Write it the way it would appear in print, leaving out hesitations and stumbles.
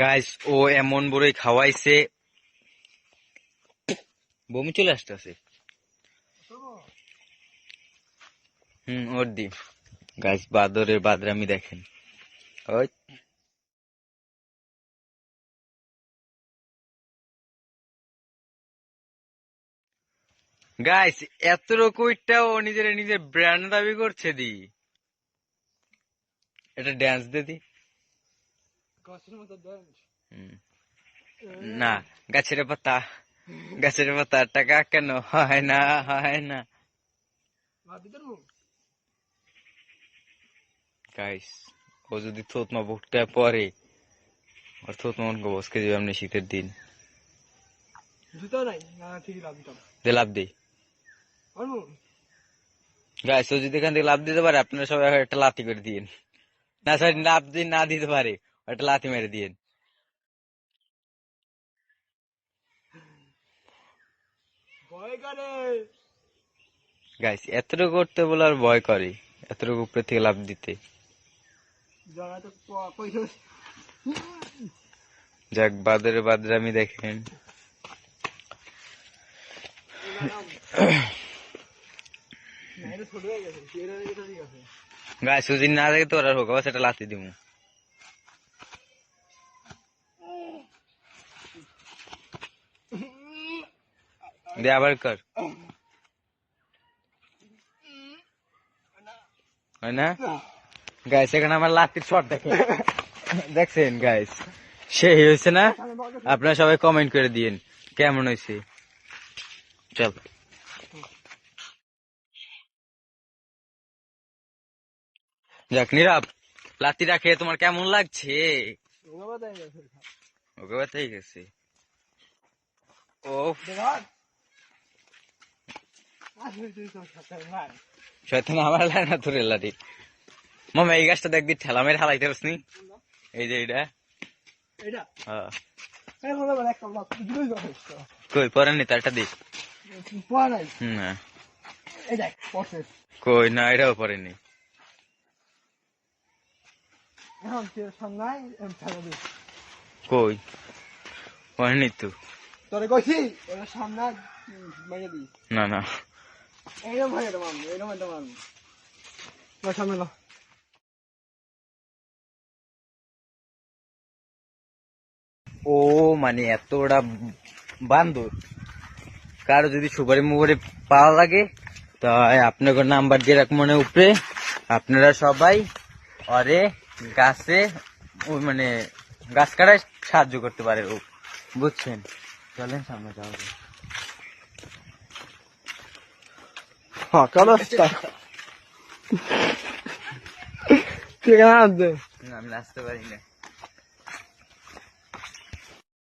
Guys ও এমন বড়ই খাওয়াইছে, বমি চলে আসতেছে। ওর দি গাইস বাদরের বাদরামি দেখেন। ওই গাইস এত রকমটা ও নিজের ব্র্যান্ড দাবি করছে দি। এটা ড্যান্স দে দি। না, গাছের পাতা টাকা কেন হয় না হয় না। গাইস ও যদি থতমা বুকটা পরে, আর থতমা বসকে দিবে এমনি শীতের দিন। লাভ দিই গাইস, ও যদি এখান থেকে লাভ দিতে পারে আপনারা সবাই একটা লাথি করে দিন। না সরি, লাভ দিন না দিতে পারে একটা লাথি মেরে দিন। গাইস এতটুকু করতে বলে আর ভয় করে, এতটুকু উপরে থেকে লাভ দিতে। যাক বাদরে বাদরামি দেখেন। গাইস যদি না দেখে তো আর হোক সেটা লাথি দিব। দে আবার কর, হয় না গাইস? এখানে আমার লাঠির শট দেখেন, দেখছেন গাইস? সেই হয়েছে না? আপনারা সবাই কমেন্ট করে দিন কেমন হয়েছে। চল যাক নীরব, লাঠিটা খেয়ে তোমার কেমন লাগছে? ওকে বাতাই গেছে। ও শয়তান আমার লাগে না তোর লাঠি। মামা এই গাছটা দেখ দি ঠেলা মেরে হালাইতে পারছি। এই যে এইটা কই পরেননি তারটা দিস না, কই না এটাও পরেনি। কই পরেনি তো তোরে কইছি সামনে না না এইরকম ভাই এরকম সামনে লো। ও মানে এতটা বান্দর, কারো যদি সুপারি মুবারি পাওয়া লাগে তাই আপনাদের নাম্বার দিয়ে রাখ মনে উপরে, আপনারা সবাই অরে গাছে মানে গাছ কাটায় সাহায্য করতে পারে ও, বুঝছেন? চলেন সামনে যাওয়া যাবে। হ্যাঁ চলো ঠিক আছে, আমি আসতে পারি না।